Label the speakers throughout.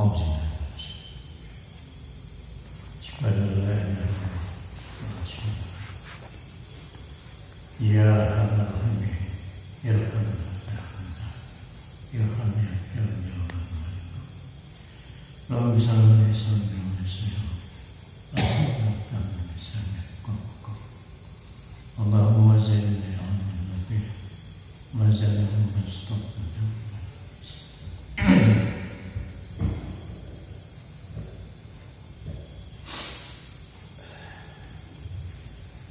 Speaker 1: Ya Rahman, Ya Rahman, Ya Rahman, Ya Rahman, Ya Allahumma zalli al-nabi wa zalli al-mustafa.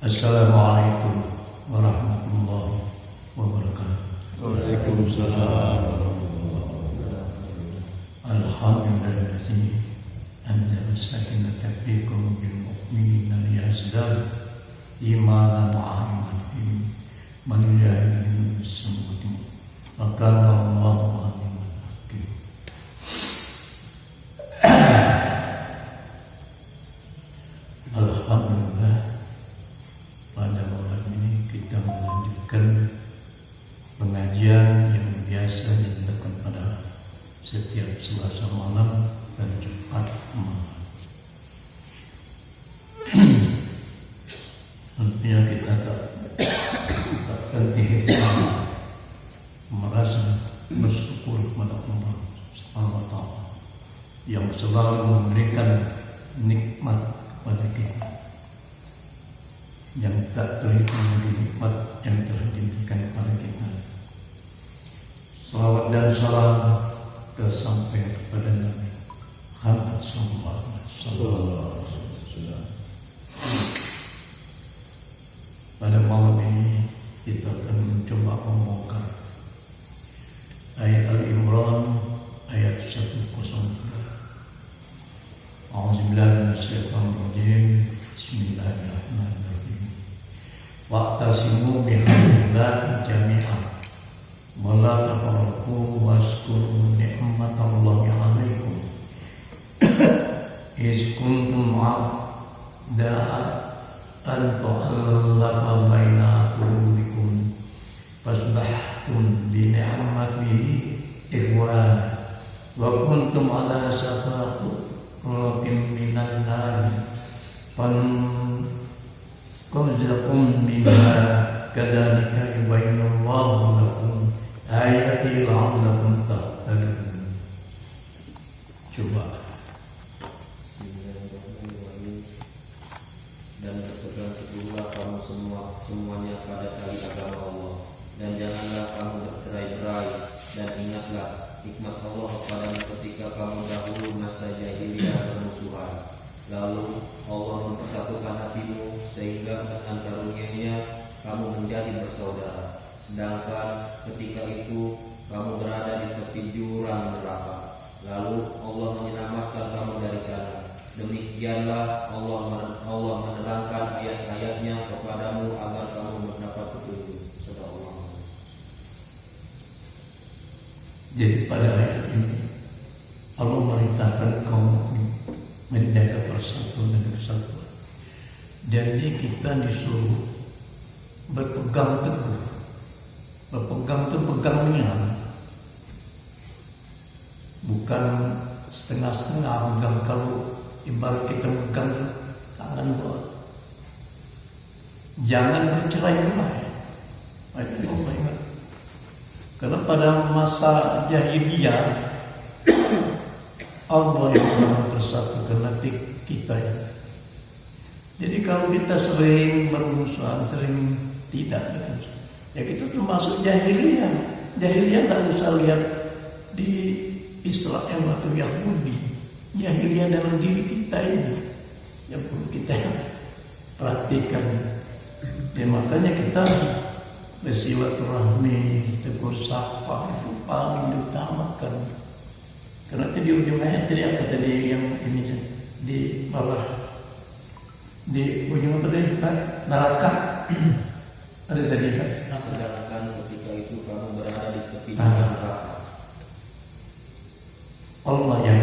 Speaker 1: Assalamualaikum warahmatullahi wabarakatuh.
Speaker 2: Waalaikumsalam warahmatullahi wabarakatuh.
Speaker 1: Alhamdulillahi anzala sakinata fi qulubil mu'minina liyazdadu imanan wa imanan man yahdi bis-samawati wa kana Allahu aliman hakim. Alhamdulillah, pada malam ini kita melanjutkan pengajian yang biasa dilakukan pada setiap Selasa malam dan Jumat malam. Tentunya kita tak henti merasa bersyukur kepada Allah Subhanahu wa Ta'ala yang selalu memberikan nikmat kepada kita, yang tak terhitung nikmat yang telah diberikan kepada kita. Salawat dan salam tersampaikan kepada Nabi Muhammad sallallahu alaihi wasallam. Pada malam ini kita akan mencoba membongkar ayat Al-Imran ayat 103. A'udzubillahi minasyaitonir rajim. Bismillahirrahmanirrahim. Wa'tasimu bihablillahi jami'an wa la tafarraqu wazkuru ni'matallahi 'alaikum iz kuntum a'da'an fa'alafa baina qulubikum fasbahtum bi ni'matihi ikhwana wa kuntum 'ala shafa qurratin minan nar fanqadzakum minha kadzalika yubayyinullahu lakum ayatihi la'allakum tahtadun. Coba.
Speaker 2: Dan berpegang teguhlah kamu semuanya pada tali agama Allah, dan janganlah kamu bercerai-berai, dan ingatlah hikmat Allah kepadamu ketika kamu dahulu masa jahiliyah bermusuhan. Lalu Allah mempersatukan hatimu sehingga dengan karunia-Nya kamu menjadi bersaudara. Sedangkan ketika itu kamu berada di tepi jurang neraka. Lalu Allah menyelamatkan kamu dari sana. Demikianlah Allah menerangkan ayat-ayatnya kepadamu agar kamu mendapat petunjuk. Sadaqallah.
Speaker 1: Jadi pada ayat ini Allah merintahkan kaum mukmin menjaga persatuan dan kesatuan. Jadi kita disuruh berpegang teguh. Berpegang itu pegangnya, bukan setengah-setengah pegang. Kalau ibarat kita pegang tangan buat, jangan bercerai-berai. Itu ingat. Karena pada masa jahiliyah Allah yang mempersatukan hati kita. Jadi kalau kita sering bermusuhan, sering tidak, ya kita termasuk jahiliyah. Jahiliyah tak usah lihat di Israel atau Yahudi. Jahiliyah dalam diri kita ini yang perlu kita perhatikan. Ya makanya kita bersilaturahmi, tegur sapa itu paling diutamakan. Karena di ujung ayat tadi apa tadi yang ini di bawah, di ujung apa tadi, neraka ada tadi kan?
Speaker 2: Sedangkan ketika itu kamu berada di tepi neraka.
Speaker 1: Allah yang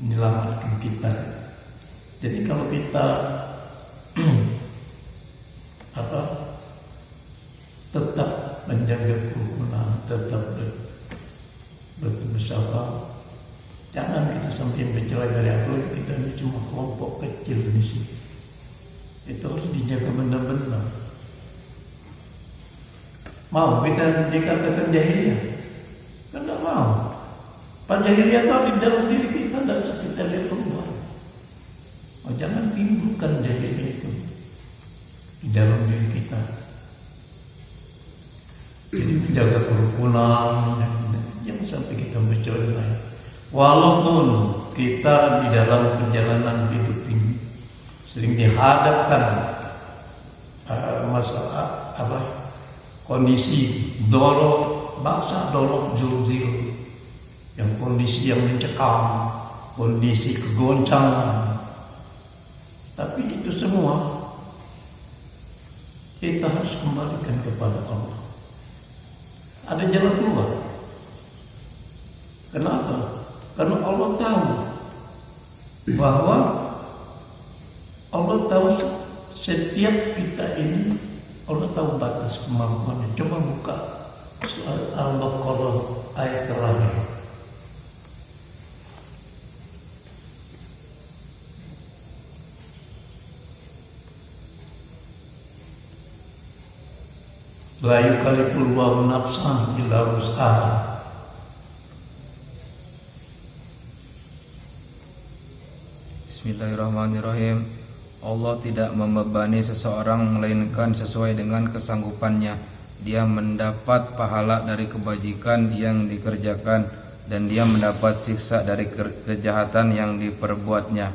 Speaker 1: menyelamatkan kita. Jadi kalau kita tetap menjaga kerukunan, tetap bersama. Jangan kita sampai bercerai dari akhlak, kita ini cuma kelompok kecil di sini. Itu harus dijaga benar-benar. Mau kita dikatakan jahiliyah? Kan tidak mau. Jahiliyah itu di dalam diri kita, tidak bisa kita lihat keluar. Oh, jangan timbulkan jahiliyah itu di dalam diri kita. Jadi menjaga kerukunan, jangan sampai kita bercerai. Walaupun kita di dalam perjalanan hidup ini sering dihadapkan masalah kondisi dolok, bahasa dolok julzil, yang kondisi yang mencekam, kondisi kegoncangan. Tapi itu semua kita harus kembalikan kepada Allah. Ada jalan keluar. Kenapa? Karena Allah tahu bahwa Allah tahu setiap kita ini, Allah tahu batas kemampuannya. Coba buka Al-Baqarah ayat terakhir. La yukallifullahu nafsan illa wus'aha.
Speaker 3: Bismillahirrahmanirrahim. Allah tidak membebani seseorang melainkan sesuai dengan kesanggupannya. Dia mendapat pahala dari kebajikan yang dikerjakan dan dia mendapat siksa dari kejahatan yang diperbuatnya.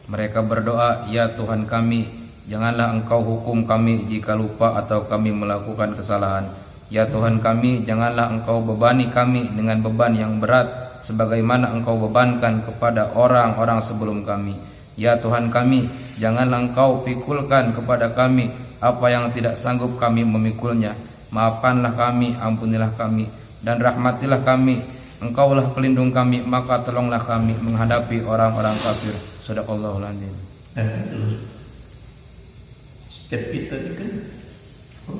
Speaker 3: Mereka berdoa, "Ya Tuhan kami, janganlah Engkau hukum kami jika lupa atau kami melakukan kesalahan. Ya Tuhan kami, janganlah Engkau bebani kami dengan beban yang berat sebagaimana Engkau bebankan kepada orang-orang sebelum kami. Ya Tuhan kami, janganlah Engkau pikulkan kepada kami apa yang tidak sanggup kami memikulnya. Maafkanlah kami, ampunilah kami, dan rahmatilah kami. Engkaulah pelindung kami, maka tolonglah kami menghadapi orang-orang kafir." Shadaqallahul adzim.
Speaker 1: Setiap kita ini kan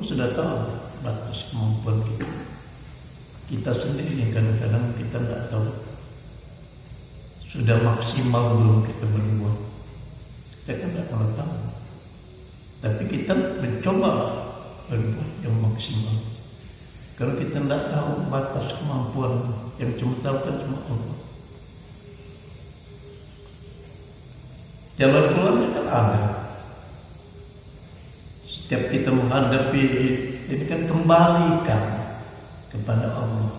Speaker 1: sudah tahu batas kemampuan kita. Kita sendiri kadang-kadang kita tidak tahu sudah maksimal belum kita berbuat. Kita kan tidak pernah tahu. Tapi kita mencoba berbuat yang maksimal. Kalau kita tidak tahu batas kemampuan, yang cuma tahu kan cuma Allah. Jalan keluarnya kan ada. Setiap kita menghadapi ini kan kembalikan kepada Allah.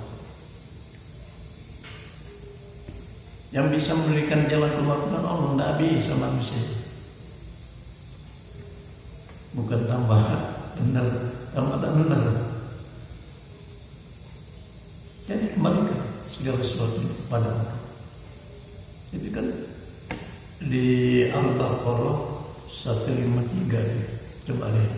Speaker 1: Yang bisa memberikan jalan keluar kan Allah, tidak bisa manusia. Bukan tambah benar, tambah tak benar. Jadi kembalikan segala sesuatu kepada Allah. Itu kan di Al-Baqarah 153 itu. Coba lihat.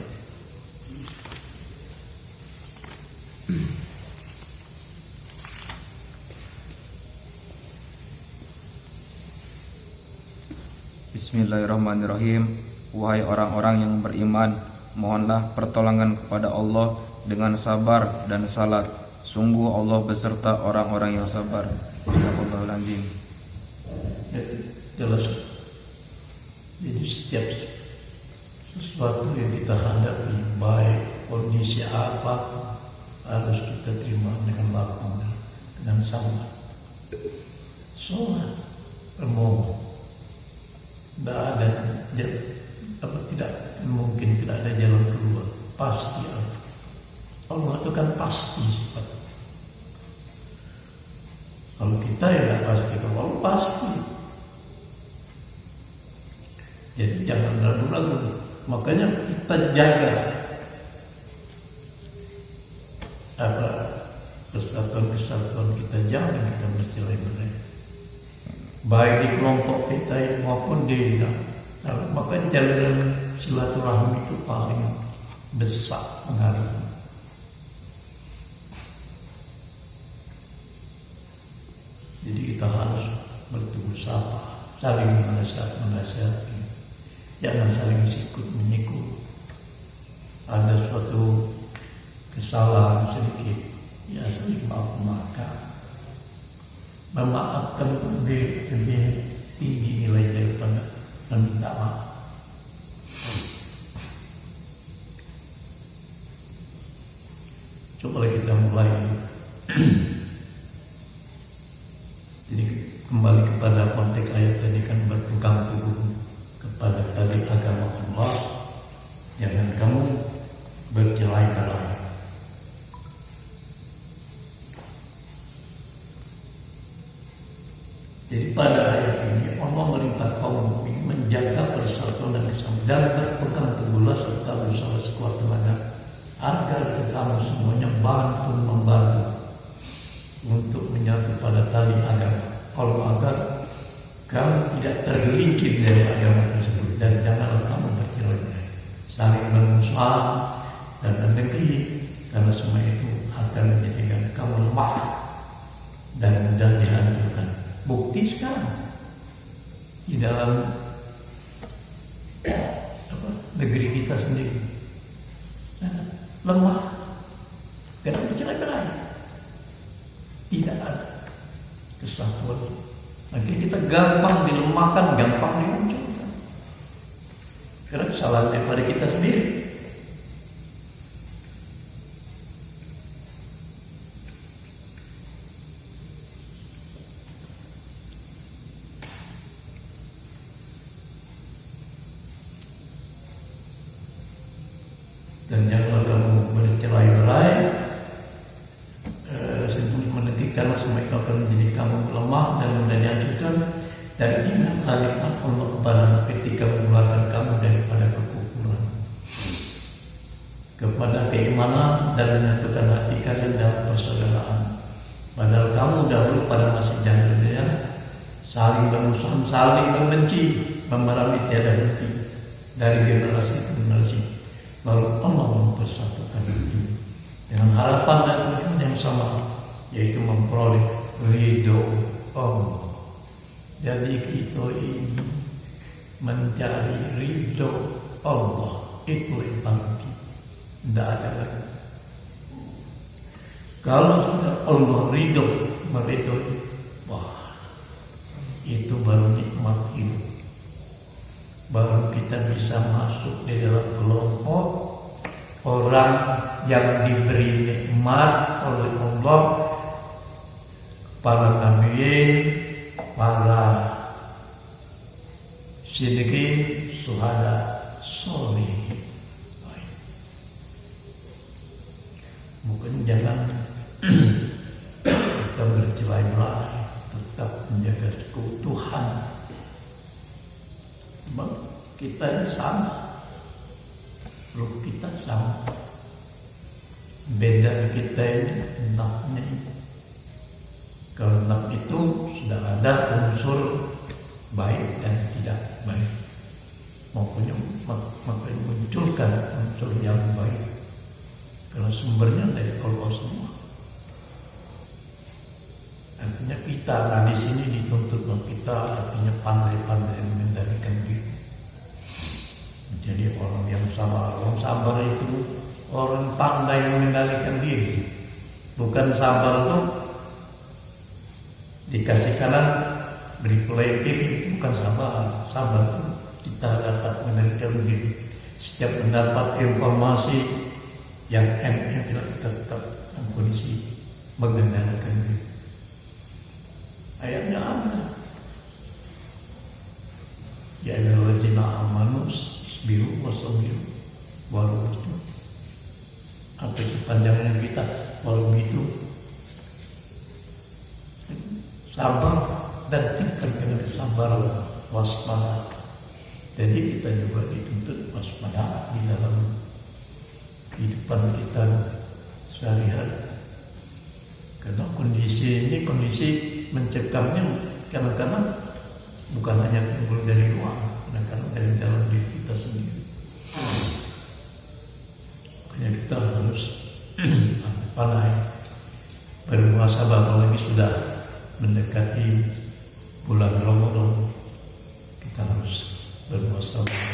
Speaker 3: Bismillahirrahmanirrahim. Wahai orang-orang yang beriman, mohonlah pertolongan kepada Allah dengan sabar dan salat. Sungguh Allah beserta orang-orang yang sabar. Shadaqallahul adzim.
Speaker 1: Jelas. Jadi setiap sesuatu yang kita hadapi, baik kondisi apa, harus kita terima dengan lapang, dengan sabar. Sholat, bermohon. Tidak mungkin tidak ada jalan keluar. Pasti ada. Allah itu kan pasti sifat. Kalau kita ya tidak pasti, kalau Allah pasti. Jadi jangan ragu-ragu. Makanya kita jaga kesatuan kita, jangan kita bercerai-berai. Baik di kelompok kita maupun di makanya jalan silaturahmi itu paling besar pengaruhnya. Jadi kita harus bertegur sapa, saling menasihati, jangan saling sikut menyikut. Ada suatu kesalahan sedikit, ya saling maaf-maafkan. memaafkan lebih tinggi nilai daripada meminta maaf. Coba kita mulai. Jadi kembali kepada konteks ayat tadi kan, berpegang teguh kepada tali agama Allah, jangan kamu bercerai-berai. Jadi pada ayat ini Allah merintah kaum mukmin menjaga persatuan dan kesatuan dan berpegang teguhlah serta berusaha sekuat tenaga agar kamu semuanya membantu untuk menyatu pada tali agama Allah, agar kamu tidak tergelincir dari agama tersebut, dan janganlah kamu bercerai-berai, saling bermusuhan dan negeri, karena semua itu akan menjadikan kamu lemah dan mudah dihancurkan. Bukti sekarang di dalam negeri kita sendiri lemah karena bercerai-berai, tidak ada kesatuan. Akhirnya kita gampang dilemahkan, gampang dihancurkan karena kesalahan daripada kita sendiri. Dan janganlah kamu bercerai-berai sebelum menegakkan semua itu akan menjadi kamu lemah dan mudah dihancurkan. Dan ingatlah nikmat Allah kepada ketika mengeluarkan kamu daripada kekufuran kepada keimanan dan menyatukan hati kalian dalam persaudaraan. Padahal kamu dahulu pada masa jahiliyah saling bermusuhan, saling membenci, memerangi tiada henti dari generasi ke generasi. Lalu Allah mempersatukan itu dengan harapan dan tujuan yang sama, yaitu memperoleh ridho Allah. Jadi kita ini mencari ridho Allah, itu yang penting, tidak ada lagi. Kalau sudah Allah ridho, meridhoi, wah, itu baru nikmat hidup. Baru kita bisa masuk di dalam kelompok orang yang diberi nikmat oleh Allah, para nabi, para siddiqin, syuhada, sholihin. Mungkin jangan kita bercerai-berai, tetap menjaga keutuhan. Sebab kita sama, ruh kita sama. Beda kita ini nafnya ini. Kalau naf itu sudah ada unsur baik dan tidak baik, maka munculkan unsur yang baik. Kalau sumbernya dari Allah semua. Artinya kita, di sini dituntut kita artinya pandai-pandai mengendalikan diri. Jadi orang yang sabar, orang sabar itu orang pandai mengendalikan diri. Bukan sabar itu dikasih kanan beri play kiri, bukan sabar. Sabar itu kita dapat mengendalikan diri. Setiap mendapat informasi yang kita tetap dalam kondisi mengendalikan diri. Ayatnya ada. Ya ayyuhallazina amanu isbiru wasabiru walau itu. Apa itu panjangnya kita? Walau itu sabar dan tingkatkan kesabaran, waspada. Jadi kita juga dituntut waspada di dalam kehidupan kita sehari-hari. Karena kondisi ini kondisi mencekamnya kadang-kadang bukan hanya timbul dari luar, kadang-kadang dari dalam diri kita sendiri. Makanya kita harus pandai bermuhasabah, apalagi sudah mendekati bulan Ramadan. Kita harus bermuhasabah,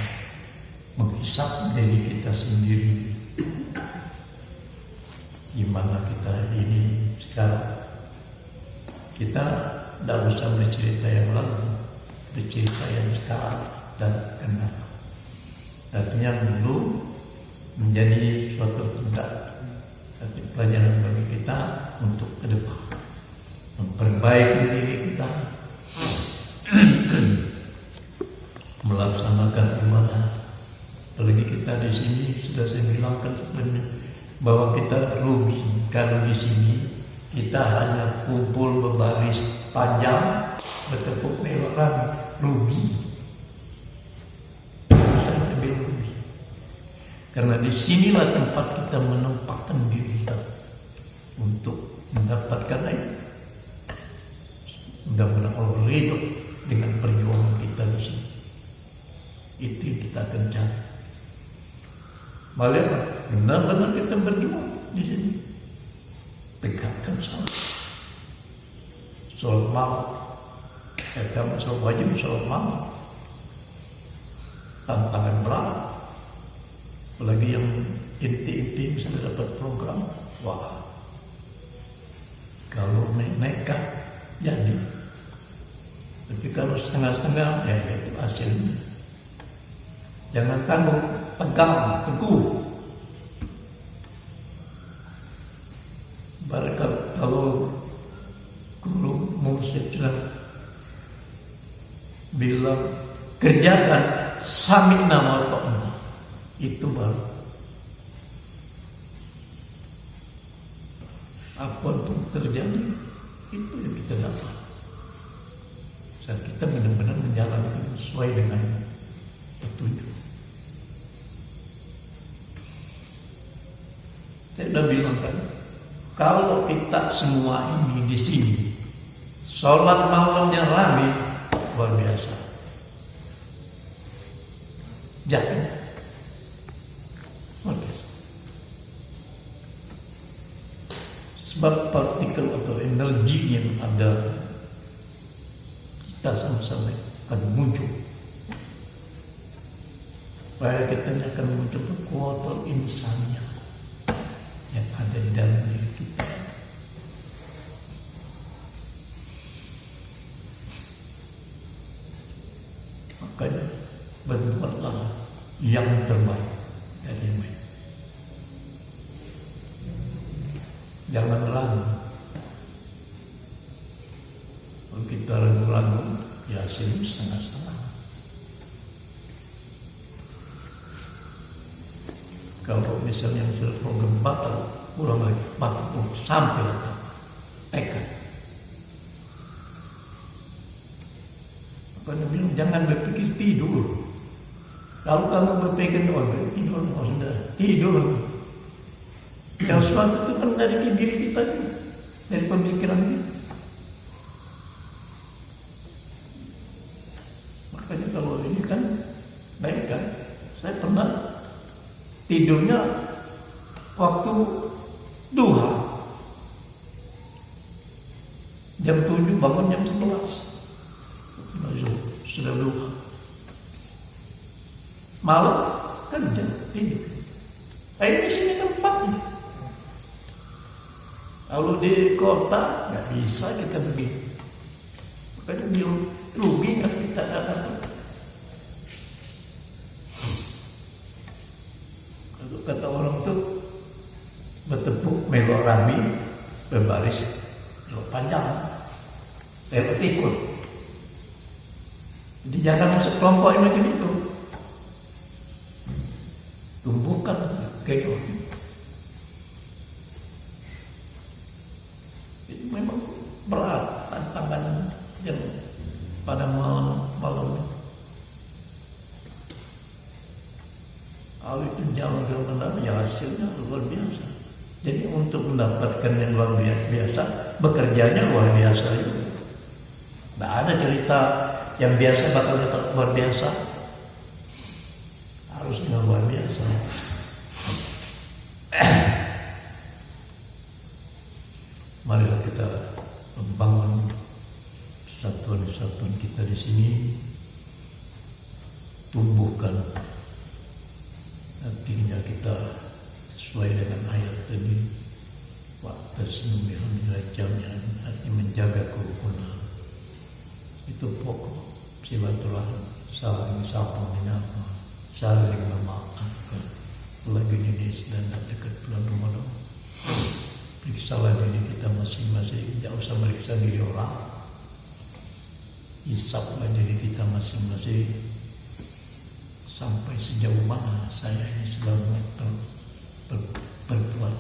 Speaker 1: menghisap diri kita sendiri. Gimana kita ini sekarang? Kita tidak usah bercerita yang lalu, bercerita yang sekarang dan kenal. Dan yang dulu menjadi suatu tingkat pelajaran bagi kita untuk ke depan, memperbaiki diri kita, melaksanakan ibadah. Apalagi kita di sini sudah saya bilangkan sebelumnya bahwa kita rugi kalau di sini kita hanya kumpul berbaris panjang bertepuk mewah, rugi. Bisa lebih rugi. Karena disinilah tempat kita menempatkan diri kita untuk mendapatkan itu. Mudah-mudahan Allah ridho dengan perjuangan kita di sini. Itu yang kita akan cari. Malah benar-benar kita berjuang di sini. Tegakkan sholat malam, agama sholat wajib, sholat malam, tantangan berat. Apalagi yang inti-inti misalnya dapat program, wah, kalau nekat jadi. Tapi kalau setengah-setengah, ya itu hasilnya. Jangan tanggung, pegang, teguh. Barangkali kalau guru musik bilang kerjakan sami'na wa ta'na, itu baru apapun terjadi itu yang kita dapat saat kita benar-benar menjalankan sesuai dengan petunjuk. Saya sudah bilang kan, kalau kita semua ini di sini sholat malamnya rame, luar biasa. Jatuh. Luar biasa. Sebab partikel atau energi yang ada kita sama-sama akan muncul. Supaya kita akan muncul kekuatan insannya yang ada di dalam diri kita. Makanya berbuatlah yang terbaik dari yang baik. Jangan ragu. Kalau kita ragu-ragu, ya hasilnya setengah-setengah. Kalau misalnya sudah program batal, ulang lagi, batal sampai datang tekad. Karena bilang jangan berpikir tidur. Kalau kamu berpikir tidur, sudah tidur. Yang sesuatu itu kan dari diri kita, dari pemikiran kita. Makanya kalau ini kan baik kan, saya pernah tidurnya waktu duha, jam 7 bangun jam 11. Sudah duha. Malam kerja tidur. Ini sini tempatnya. Kalau di kota nggak bisa kita begitu. Makanya dia rugi nggak kita dapat. Kalau kata orang tuh bertepuk melok rami berbaris panjang lewat ikut. Jadi jangan masuk kelompok macam itu. Tumbuhkan kegiatan. Itu memang berat tantangan yang pada malam. Kalau itu jalan dalam ya hasilnya luar biasa. Jadi untuk mendapatkan yang luar biasa, bekerjanya luar biasa juga. Tidak ada cerita yang biasa bakal dapat luar biasa, harus dengan luar biasa. Marilah kita membangun persatuan kita di sini, tumbuhkan nantinya kita sesuai dengan ayat tadi. Wa'tasimu bihamdillahi jami'an, artinya menjaga kerukunan, Itu pokok silaturahmi, saling sapa menyapa, saling memaafkan. Lagi ini sedang dekat bulan Ramadan. Periksalah diri kita masing-masing, tidak usah meriksa diri orang. Hisaplah diri kita masing-masing. Sampai sejauh mana saya ini sedang berbuat.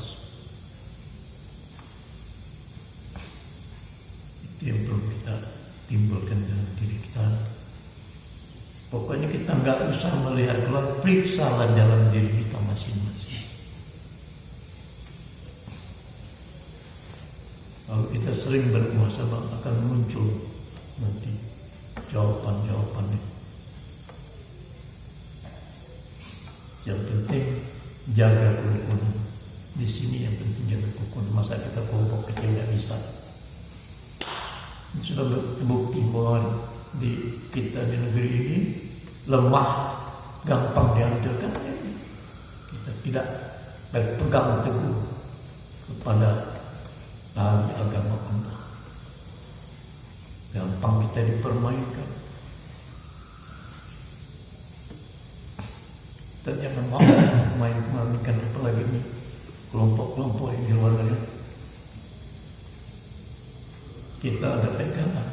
Speaker 1: Itu yang perlu kita timbulkan dalam diri kita. Pokoknya kita nggak usah melihat keluar, periksalah dalam diri kita masing-masing. Kalau kita sering bermuhasabah akan muncul nanti jawaban-jawabannya. Yang penting jaga kerukunan. Di sini yang penting jaga kerukunan. Masa kita kelompok kecil nggak bisa. Sudah terbukti bahwa di kita di negeri ini lemah, gampang dihancurkan. Kita tidak berpegang teguh kepada tali agama Allah. Gampang kita dipermainkan. Dan jangan mau main-mainkan apalagi ini kelompok-kelompok yang di luar negeri. Kita ada pegangan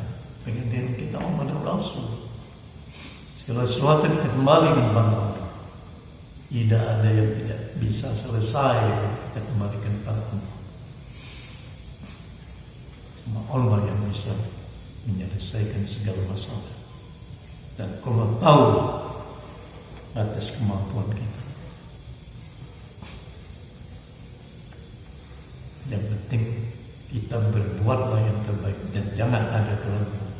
Speaker 1: kita Muhammad Rasul. Segala sesuatu kita kembali kepada Allah. Tidak ada yang tidak bisa selesai kita kembalikan kepada Allah. Cuma Allah yang bisa menyelesaikan segala masalah. Dan Allah tahu atas kemampuan kita. Yang penting kita berbuatlah yang terbaik dan jangan ada keraguan.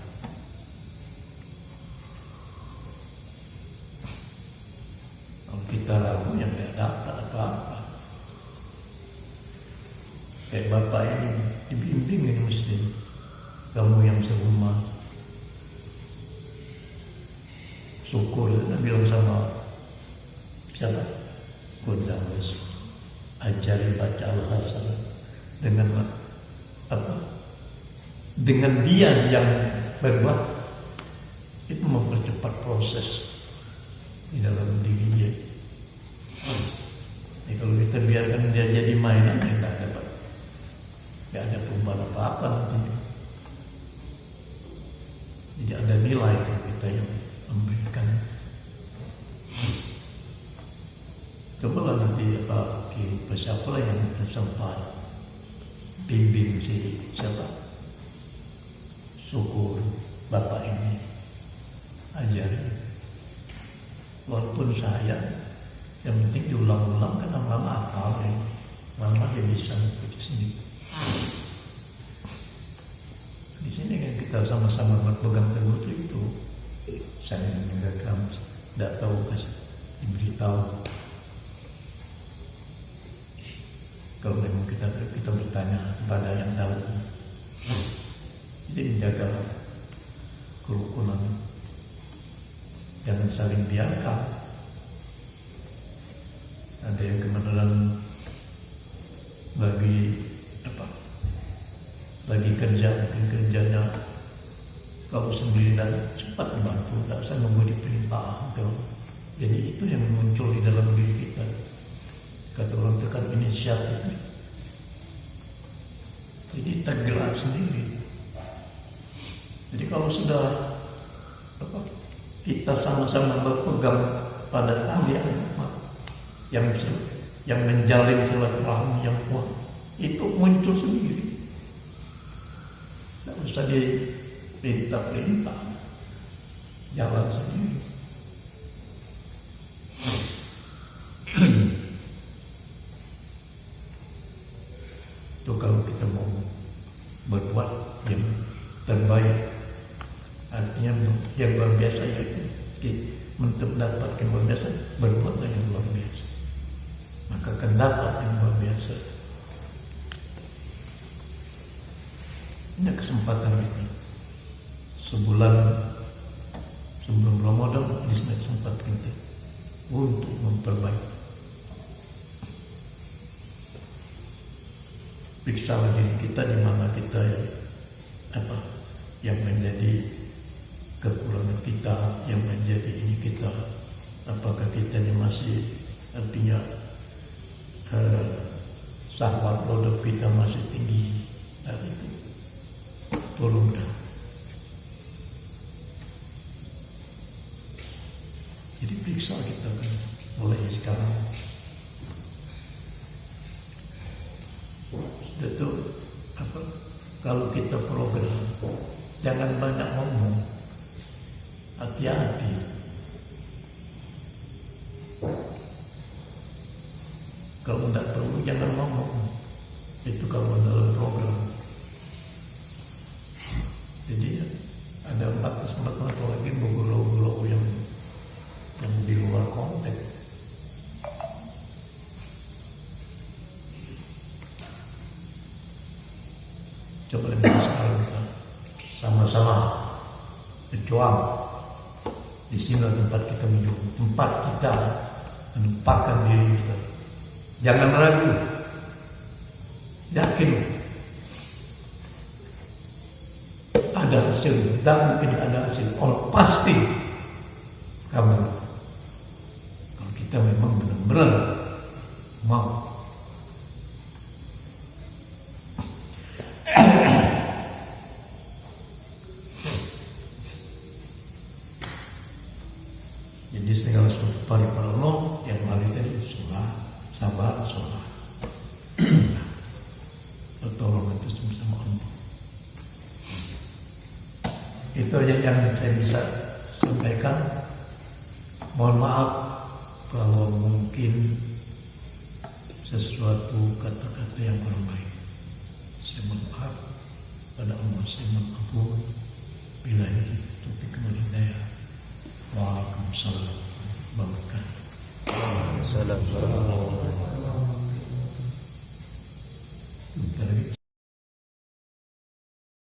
Speaker 1: Kalau kita ragu yang tidak dapat apa-apa. Kayak bapak ini dibimbing ini mesti. Kamu yang serumah syukur. Dia bilang sama siapa? Gonzales, ajari baca Al-Hasan dengan apa? Dengan dia yang berbuat itu mempercepat proses di dalam diri dia. Jadi kalau kita biarkan dia jadi mainan, ya nggak ada perubahan apa-apa nanti. Jadi ada nilai kita yang memberikan. Cobalah nanti siapa yang sempat bimbing si siapa syukur bapak ini ajarin. Walaupun saya yang penting diulang-ulang karena mama hafal ya. Mama dia bisa baca sendiri. Di sini kan kita sama-sama berpegang teguh itu. Saya mendengarkan, tidak tahu kasih diberitahu. Kalau memang kita bertanya kepada yang tahu. Jadi menjaga kerukunan, jangan saling biarkan. Ada yang kebenaran bagi kerjanya kalau sendiri dan cepat membantu, tidak usah nunggu diperintah. Jadi itu yang muncul di dalam diri kita. Kata orang tekan inisiatif. Jadi tergerak sendiri. Jadi kalau sudah kita sama-sama berpegang pada tali agama yang menjalin silaturahmi yang kuat, itu muncul sendiri. Tidak usah diperintah-perintah, jalan sendiri. Itu kalau kita mau berbuat yang terbaik, artinya yang luar biasa, yaitu untuk mendapatkan yang luar biasa, berbuatlah yang luar biasa, maka akan dapat yang luar biasa. Ini kesempatan ini sebulan sebelum Ramadan, ini kesempatan kita untuk memperbaiki. Periksa diri kita di mana kita yang menjadi kekurangan kita yang menjadi ini kita, apakah kita ini masih artinya syahwat produk kita masih tinggi, dan itu turunkan. Jadi periksa kita kan mulai sekarang. Betul apa? Kalau kita program, jangan banyak ngomong, hati-hati. Kalau tidak perlu jangan ngomong. Itu kalau dalam program. Jadi ada batas-batas lagi bergulau-gulau yang di luar konteks. Coba lihat sekarang kita sama-sama berjuang. Di sini tempat kita menuju, tempat kita menempatkan diri kita. Jangan ragu, yakin ada hasil dan mungkin ada hasil. Oh pasti kamu, kalau kita memang benar-benar mau. Jadi segala sesuatu pada Allah yang paling tadi sholat, sabar, sholat. Tolong itu sama Allah. Itu aja yang saya bisa sampaikan. Mohon maaf kalau mungkin sesuatu kata-kata yang kurang baik. Saya mohon maaf pada Allah, saya mengampun. Bila ini topik hidayah. Waalaikumsalam warahmatullahi wabarakatuh.
Speaker 3: Assalamualaikum.